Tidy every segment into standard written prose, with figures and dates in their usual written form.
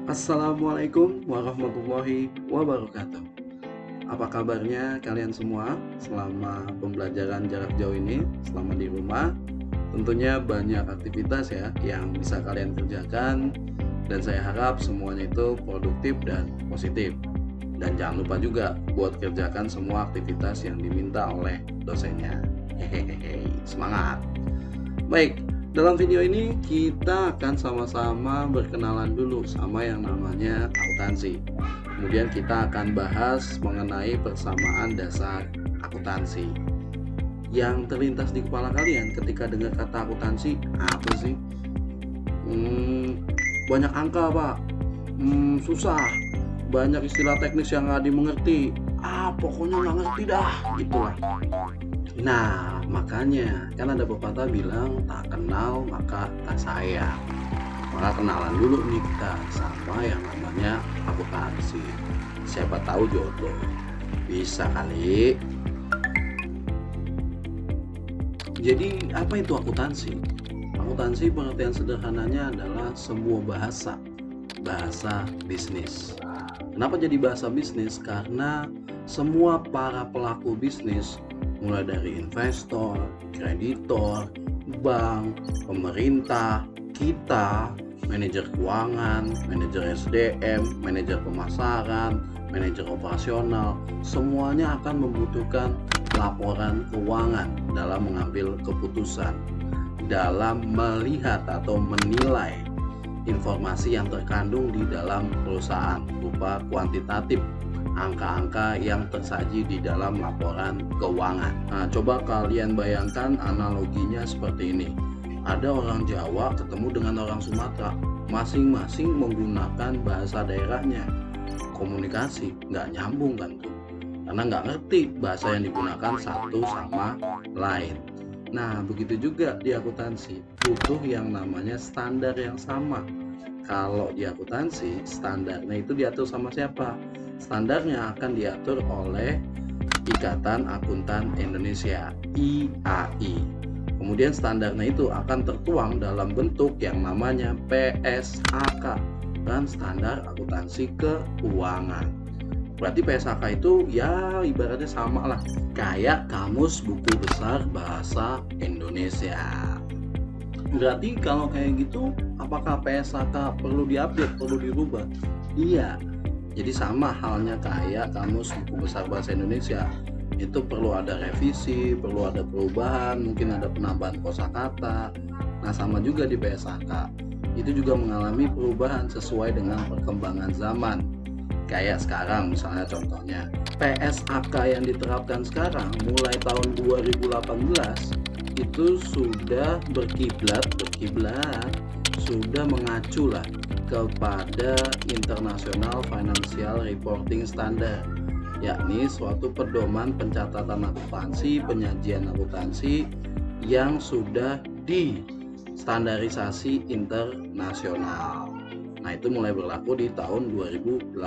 Assalamualaikum warahmatullahi wabarakatuh. Apa kabarnya kalian semua selama pembelajaran jarak jauh ini, selama di rumah? Tentunya banyak aktivitas ya yang bisa kalian kerjakan dan saya harap semuanya itu produktif dan positif. Dan jangan lupa juga buat kerjakan semua aktivitas yang diminta oleh dosennya. Hehehe, semangat. Baik, dalam video ini kita akan sama-sama berkenalan dulu sama yang namanya akuntansi. Kemudian kita akan bahas mengenai persamaan dasar akuntansi. Yang terlintas di kepala kalian ketika dengar kata akuntansi apa sih? Banyak angka pak, susah, banyak istilah teknis yang nggak dimengerti. Pokoknya nggak ngerti dah, gitulah. Nah, makanya kan ada pepatah bilang tak kenal maka tak sayang. Maka kenalan dulu nih kita sama yang namanya akuntansi. Siapa tahu jodoh. Bisa kali. Jadi apa itu akuntansi? Akuntansi pengertian sederhananya adalah sebuah bahasa bisnis. Kenapa jadi bahasa bisnis? Karena semua para pelaku bisnis, mulai dari investor, kreditor, bank, pemerintah, kita, manajer keuangan, manajer SDM, manajer pemasaran, manajer operasional, semuanya akan membutuhkan laporan keuangan dalam mengambil keputusan, dalam melihat atau menilai informasi yang terkandung di dalam perusahaan berupa kuantitatif, angka-angka yang tersaji di dalam laporan keuangan. Nah, coba kalian bayangkan analoginya seperti ini. Ada orang Jawa ketemu dengan orang Sumatera, masing-masing menggunakan bahasa daerahnya. Komunikasi nggak nyambung kan tuh, karena nggak ngerti bahasa yang digunakan satu sama lain. Nah, begitu juga di akuntansi, butuh yang namanya standar yang sama. Kalau di akuntansi, standarnya itu diatur sama siapa? Standarnya akan diatur oleh Ikatan Akuntan Indonesia, IAI. Kemudian standarnya itu akan tertuang dalam bentuk yang namanya PSAK, dan standar akuntansi keuangan. Berarti PSAK itu ya ibaratnya sama lah kayak Kamus Buku Besar Bahasa Indonesia. Berarti kalau kayak gitu, apakah PSAK perlu diupdate, perlu dirubah? Iya. Jadi sama halnya kayak Kamus Buku Besar Bahasa Indonesia. Itu perlu ada revisi, perlu ada perubahan, mungkin ada penambahan kosakata. Nah, sama juga di PSAK. Itu juga mengalami perubahan sesuai dengan perkembangan zaman. Kayak sekarang misalnya contohnya, PSAK yang diterapkan sekarang mulai tahun 2018 itu sudah berkiblat sudah mengacu lah kepada International Financial Reporting Standard, yakni suatu pedoman pencatatan akuntansi, penyajian akuntansi yang sudah distandarisasi internasional. Nah, itu mulai berlaku di tahun 2018.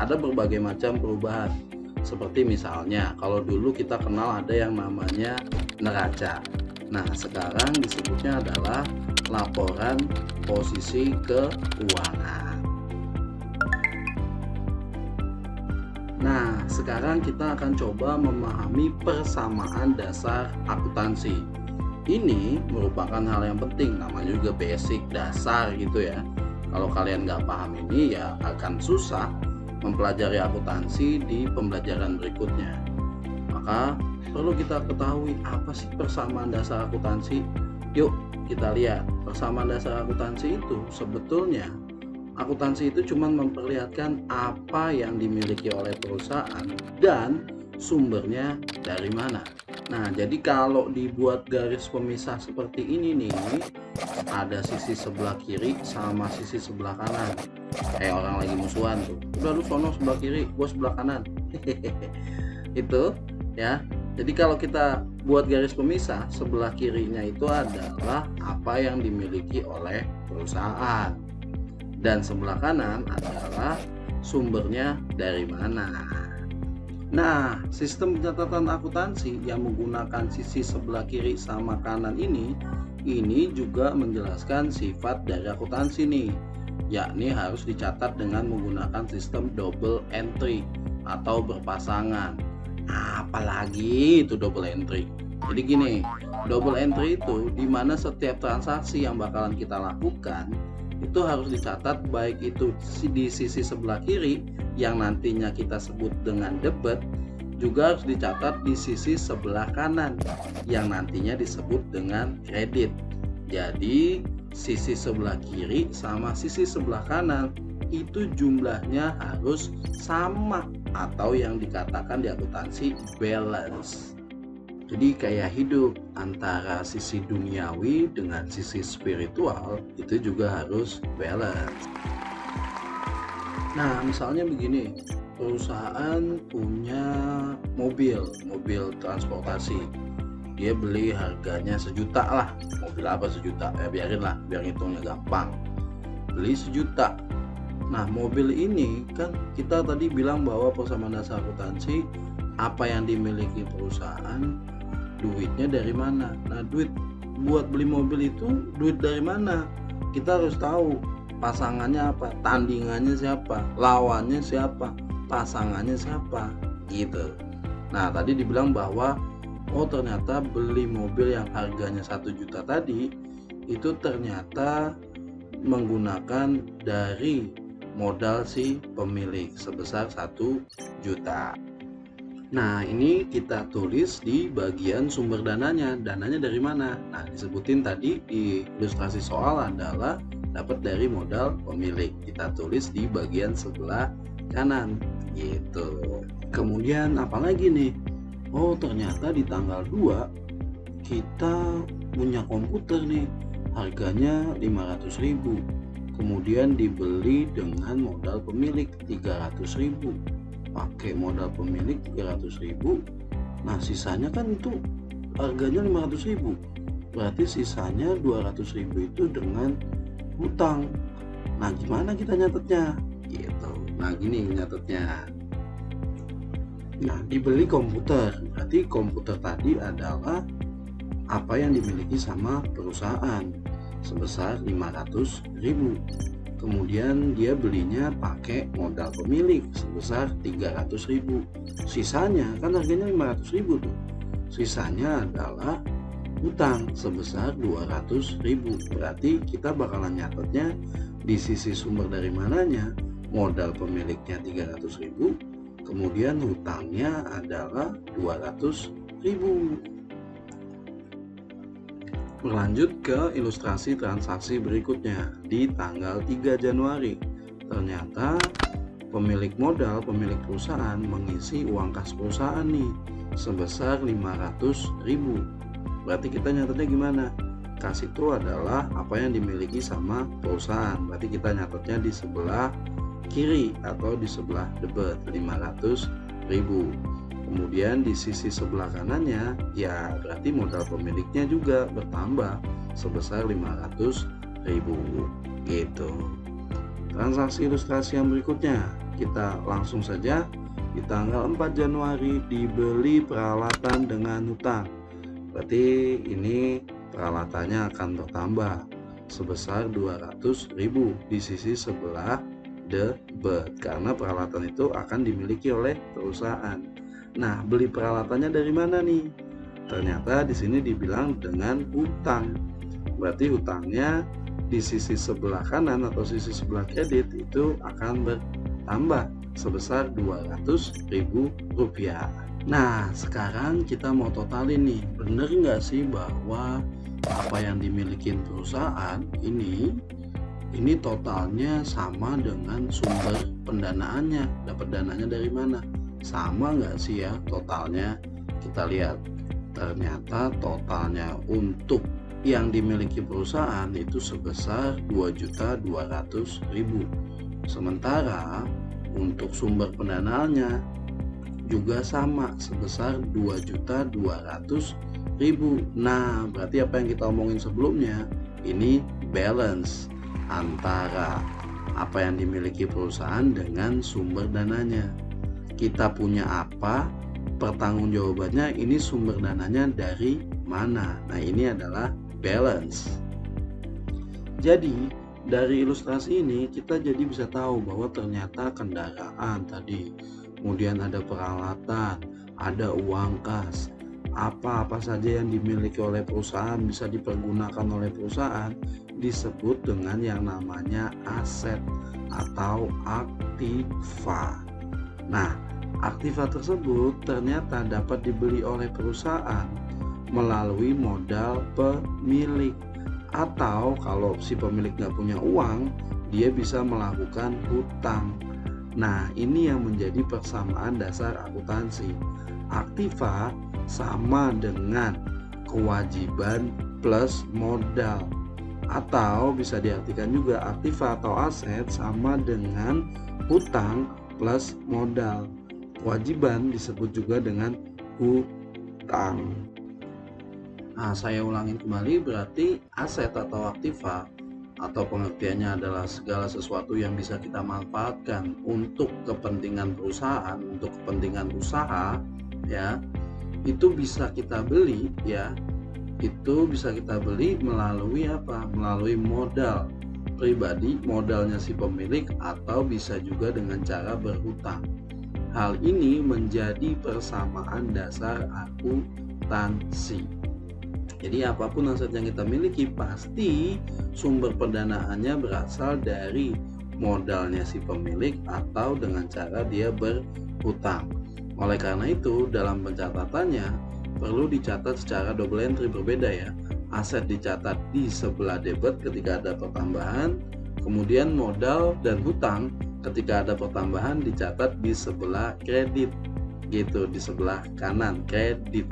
Ada berbagai macam perubahan. Seperti misalnya, kalau dulu kita kenal ada yang namanya neraca. Nah, sekarang disebutnya adalah laporan posisi keuangan. Nah, sekarang kita akan coba memahami persamaan dasar akuntansi. Ini merupakan hal yang penting, namanya juga basic, dasar gitu ya. Kalau kalian nggak paham ini ya akan susah mempelajari akuntansi di pembelajaran berikutnya. Maka perlu kita ketahui apa sih persamaan dasar akuntansi. Yuk kita lihat persamaan dasar akuntansi itu. Sebetulnya akuntansi itu cuma memperlihatkan apa yang dimiliki oleh perusahaan dan sumbernya dari mana. Nah, jadi kalau dibuat garis pemisah seperti ini nih, ada sisi sebelah kiri sama sisi sebelah kanan. Kayak orang lagi musuhan tuh. Udah lu sono sebelah kiri, gua sebelah kanan. Itu ya. Jadi kalau kita buat garis pemisah, sebelah kirinya itu adalah apa yang dimiliki oleh perusahaan. Dan sebelah kanan adalah sumbernya dari mana. Nah, sistem pencatatan akuntansi yang menggunakan sisi sebelah kiri sama kanan ini juga menjelaskan sifat dari akuntansi nih. yakni harus dicatat dengan menggunakan sistem double entry atau berpasangan. Apalagi itu double entry. Jadi gini, double entry itu dimana setiap transaksi yang bakalan kita lakukan itu harus dicatat, baik itu di sisi sebelah kiri yang nantinya kita sebut dengan debit, juga harus dicatat di sisi sebelah kanan yang nantinya disebut dengan kredit. Jadi sisi sebelah kiri sama sisi sebelah kanan itu jumlahnya harus sama atau yang dikatakan di akuntansi balance. Jadi kayak hidup, antara sisi duniawi dengan sisi spiritual itu juga harus balance. Nah, misalnya begini, perusahaan punya mobil transportasi. Dia beli harganya 1 juta lah. Mobil apa 1 juta? Ya biarin lah, biar hitungnya gampang. Beli 1 juta. Nah, mobil ini kan kita tadi bilang bahwa persamaan dasar akuntansi, apa yang dimiliki perusahaan, duitnya dari mana. Nah, duit buat beli mobil itu duit dari mana? Kita harus tahu pasangannya apa, tandingannya siapa, lawannya siapa, pasangannya siapa, gitu. Nah, tadi dibilang bahwa ternyata beli mobil yang harganya 1 juta tadi itu ternyata menggunakan dari modal si pemilik sebesar 1 juta. Nah, ini kita tulis di bagian sumber dananya. Dananya dari mana? Nah, disebutin tadi di ilustrasi soal adalah dapat dari modal pemilik. Kita tulis di bagian sebelah kanan gitu. Kemudian apalagi nih? Ternyata di tanggal 2 kita punya komputer nih. Harganya 500.000. Kemudian dibeli dengan modal pemilik 300.000. Pakai modal pemilik 300.000. Nah, sisanya kan itu harganya 500.000. Berarti sisanya 200.000 itu dengan hutang. Nah, gimana kita nyatetnya? Gitu. Nah, gini nyatetnya. Nah, dibeli komputer. Berarti komputer tadi adalah apa yang dimiliki sama perusahaan sebesar 500.000. Kemudian dia belinya pakai modal pemilik sebesar 300.000. Sisanya kan harganya 500.000 tuh. Sisanya adalah hutang sebesar 200.000. Berarti kita bakalan nyatetnya di sisi sumber dari mananya, modal pemiliknya 300.000, kemudian hutangnya adalah 200.000. Berlanjut ke ilustrasi transaksi berikutnya. Di tanggal 3 Januari ternyata pemilik modal, pemilik perusahaan mengisi uang kas perusahaan nih sebesar 500.000. Berarti kita nyatetnya gimana? Kas itu adalah apa yang dimiliki sama perusahaan. Berarti kita nyatetnya di sebelah kiri atau di sebelah debit 500.000. Kemudian di sisi sebelah kanannya ya berarti modal pemiliknya juga bertambah sebesar 500.000 gitu. Transaksi ilustrasi yang berikutnya kita langsung saja. Di tanggal 4 Januari dibeli peralatan dengan hutang. Berarti ini peralatannya akan bertambah sebesar 200.000 di sisi sebelah debit karena peralatan itu akan dimiliki oleh perusahaan. Nah, beli peralatannya dari mana nih? Ternyata di sini dibilang dengan hutang. Berarti hutangnya di sisi sebelah kanan atau sisi sebelah kredit itu akan bertambah sebesar 200.000 rupiah. Nah, sekarang kita mau totalin nih. Bener nggak sih bahwa apa yang dimiliki perusahaan ini totalnya sama dengan sumber pendanaannya? Dapat dananya dari mana? Sama nggak sih ya totalnya? Kita lihat, ternyata totalnya untuk yang dimiliki perusahaan itu sebesar 2.200.000. Sementara untuk sumber pendanaannya juga sama sebesar 2.200.000. Nah, berarti apa yang kita omongin sebelumnya ini balance antara apa yang dimiliki perusahaan dengan sumber dananya. Kita punya apa, pertanggungjawabannya ini sumber dananya dari mana. Nah, ini adalah balance. Jadi Dari ilustrasi ini kita jadi bisa tahu bahwa ternyata kendaraan tadi, kemudian ada peralatan, ada uang kas, apa-apa saja yang dimiliki oleh perusahaan bisa dipergunakan oleh perusahaan disebut dengan yang namanya aset atau aktiva. Nah, aktiva tersebut ternyata dapat dibeli oleh perusahaan melalui modal pemilik, atau kalau si pemilik nggak punya uang, dia bisa melakukan hutang. Nah, ini yang menjadi persamaan dasar akuntansi. Aktiva sama dengan kewajiban plus modal, atau bisa diartikan juga aktiva atau aset sama dengan hutang plus modal. Kewajiban disebut juga dengan hutang. Nah, saya ulangin kembali, berarti aset atau aktiva atau pengertiannya adalah segala sesuatu yang bisa kita manfaatkan untuk kepentingan perusahaan, untuk kepentingan usaha, ya. Itu bisa kita beli, ya. Itu bisa kita beli melalui apa? Melalui modal pribadi, modalnya si pemilik, atau bisa juga dengan cara berhutang. Hal ini menjadi persamaan dasar akuntansi. Jadi apapun aset yang kita miliki pasti sumber pendanaannya berasal dari modalnya si pemilik atau dengan cara dia berhutang. Oleh karena itu dalam pencatatannya perlu dicatat secara double entry berbeda, ya. Aset dicatat di sebelah debit ketika ada pertambahan, kemudian modal dan hutang ketika ada pertambahan dicatat di sebelah kredit, gitu, di sebelah kanan kredit.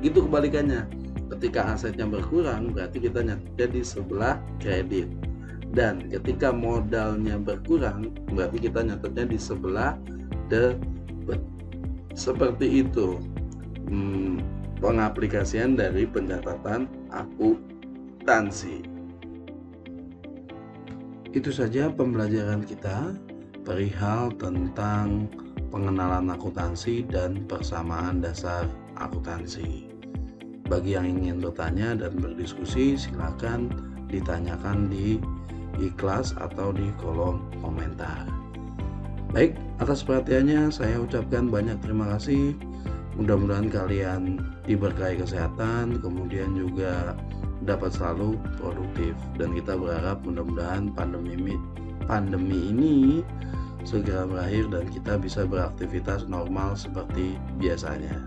Gitu kebalikannya. Ketika asetnya berkurang berarti kita nyatetnya di sebelah kredit, dan ketika modalnya berkurang berarti kita nyatetnya di sebelah debit. Seperti itu pengaplikasian dari pencatatan akuntansi. Itu saja pembelajaran kita perihal tentang pengenalan akuntansi dan persamaan dasar akuntansi. Bagi yang ingin bertanya dan berdiskusi, silakan ditanyakan di kelas atau di kolom komentar. Baik, atas perhatiannya saya ucapkan banyak terima kasih. Mudah-mudahan kalian diberkahi kesehatan, kemudian juga dapat selalu produktif, dan kita berharap mudah-mudahan pandemi ini segera berakhir dan kita bisa beraktivitas normal seperti biasanya.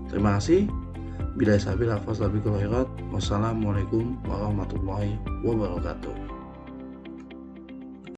Terima kasih. Wassalamualaikum warahmatullahi wabarakatuh.